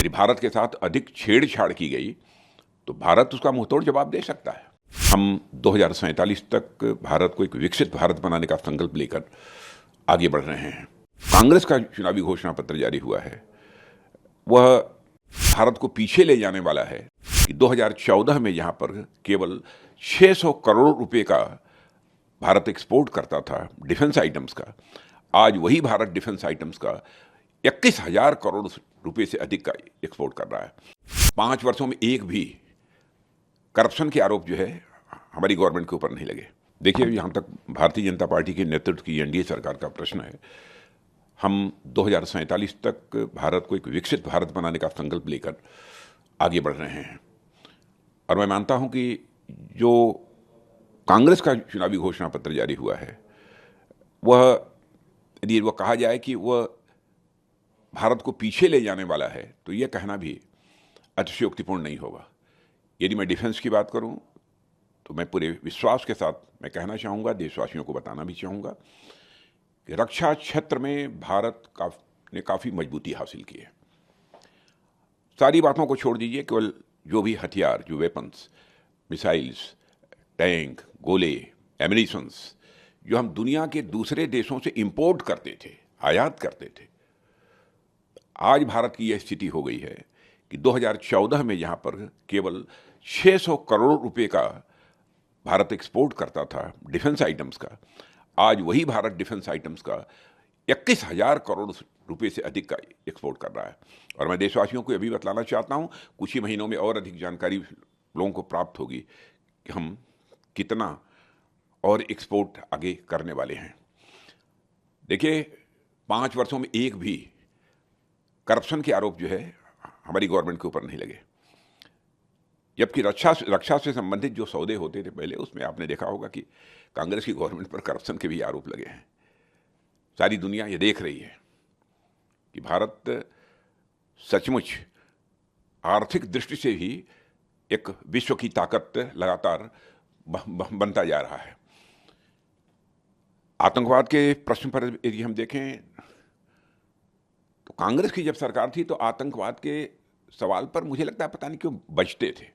यदि भारत के साथ अधिक छेड़छाड़ की गई तो भारत उसका मुंहतोड़ जवाब दे सकता है। हम 2047 तक भारत को एक विकसित भारत बनाने का संकल्प लेकर आगे बढ़ रहे हैं। कांग्रेस का चुनावी घोषणा पत्र जारी हुआ है, वह भारत को पीछे ले जाने वाला है कि 2014 में जहां पर केवल 600 करोड़ रुपए का भारत एक्सपोर्ट करता था डिफेंस आइटम्स का, आज वही भारत डिफेंस आइटम्स का 21,000 करोड़ रुपए से अधिक का एक्सपोर्ट कर रहा है। 5 वर्षों में एक भी करप्शन के आरोप जो है हमारी गवर्नमेंट के ऊपर नहीं लगे। देखिए, यहाँ तक भारतीय जनता पार्टी के नेतृत्व की एनडीए सरकार का प्रश्न है, हम 2047 तक भारत को एक विकसित भारत बनाने का संकल्प लेकर आगे बढ़ रहे हैं। और मैं मानता हूं कि जो कांग्रेस का चुनावी घोषणा पत्र जारी हुआ है, वह यदि वह कहा जाए कि वह भारत को पीछे ले जाने वाला है तो यह कहना भी अतिशयोक्तिपूर्ण नहीं होगा। यदि मैं डिफेंस की बात करूं तो मैं पूरे विश्वास के साथ मैं कहना चाहूँगा, देशवासियों को बताना भी चाहूँगा कि रक्षा क्षेत्र में भारत ने काफ़ी मजबूती हासिल की है। सारी बातों को छोड़ दीजिए, केवल जो भी हथियार, जो वेपन्स, मिसाइल्स, टैंक, गोले, एमिनिशंस जो हम दुनिया के दूसरे देशों से इंपोर्ट करते थे, आयात करते थे, आज भारत की यह स्थिति हो गई है कि 2014 में जहाँ पर केवल 600 करोड़ रुपए का भारत एक्सपोर्ट करता था डिफेंस आइटम्स का, आज वही भारत डिफेंस आइटम्स का 21,000 करोड़ रुपए से अधिक का एक्सपोर्ट कर रहा है। और मैं देशवासियों को यह भी बतलाना चाहता हूं, कुछ ही महीनों में और अधिक जानकारी लोगों को प्राप्त होगी कि हम कितना और एक्सपोर्ट आगे करने वाले हैं। देखिए, 5 वर्षों में एक भी करप्शन के आरोप जो है हमारी गवर्नमेंट के ऊपर नहीं लगे। जबकि रक्षा से संबंधित जो सौदे होते थे पहले, उसमें आपने देखा होगा कि कांग्रेस की गवर्नमेंट पर करप्शन के भी आरोप लगे हैं। सारी दुनिया ये देख रही है कि भारत सचमुच आर्थिक दृष्टि से ही एक विश्व की ताकत लगातार बनता जा रहा है। आतंकवाद के प्रश्न पर यदि हम देखें तो कांग्रेस की जब सरकार थी तो आतंकवाद के सवाल पर मुझे लगता है पता नहीं क्यों बचते थे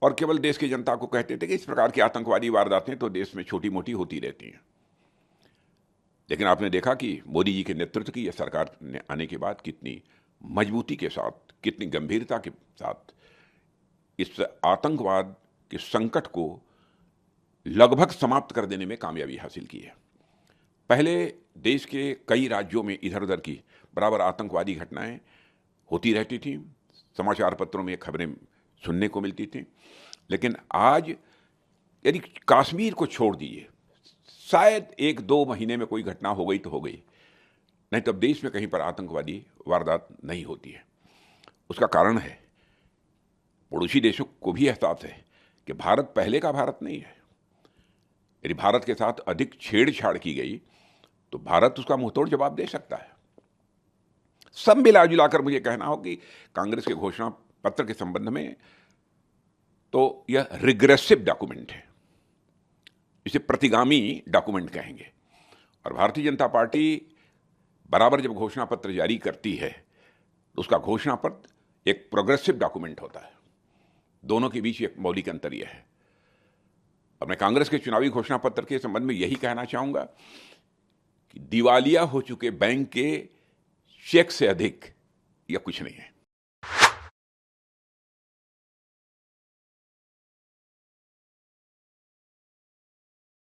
और केवल देश की जनता को कहते थे कि इस प्रकार की आतंकवादी वारदातें तो देश में छोटी मोटी होती रहती हैं। लेकिन आपने देखा कि मोदी जी के नेतृत्व की यह सरकार ने आने के बाद कितनी मजबूती के साथ, कितनी गंभीरता के साथ इस आतंकवाद के संकट को लगभग समाप्त कर देने में कामयाबी हासिल की है। पहले देश के कई राज्यों में इधर उधर की बराबर आतंकवादी घटनाएं होती रहती थी, समाचार पत्रों में खबरें सुनने को मिलती थी। लेकिन आज यदि कश्मीर को छोड़ दीजिए, शायद 1-2 महीने में कोई घटना हो गई तो हो गई, नहीं तो अब देश में कहीं पर आतंकवादी वारदात नहीं होती है। उसका कारण है, पड़ोसी देशों को भी एहसास है कि भारत पहले का भारत नहीं है। यदि भारत के साथ अधिक छेड़छाड़ की गई तो भारत उसका मुंहतोड़ जवाब दे सकता है। सब मिला जुलाकर मुझे कहना हो कि कांग्रेस के घोषणा पत्र के संबंध में तो यह रिग्रेसिव डॉक्यूमेंट है, इसे प्रतिगामी डॉक्यूमेंट कहेंगे। और भारतीय जनता पार्टी बराबर जब घोषणा पत्र जारी करती है तो उसका घोषणा पत्र एक प्रोग्रेसिव डॉक्यूमेंट होता है। दोनों के बीच एक मौलिक अंतर यह है। और मैं कांग्रेस के चुनावी घोषणा पत्र के संबंध में यही कहना चाहूंगा कि दिवालिया हो चुके बैंक के चेक से अधिक यह कुछ नहीं है।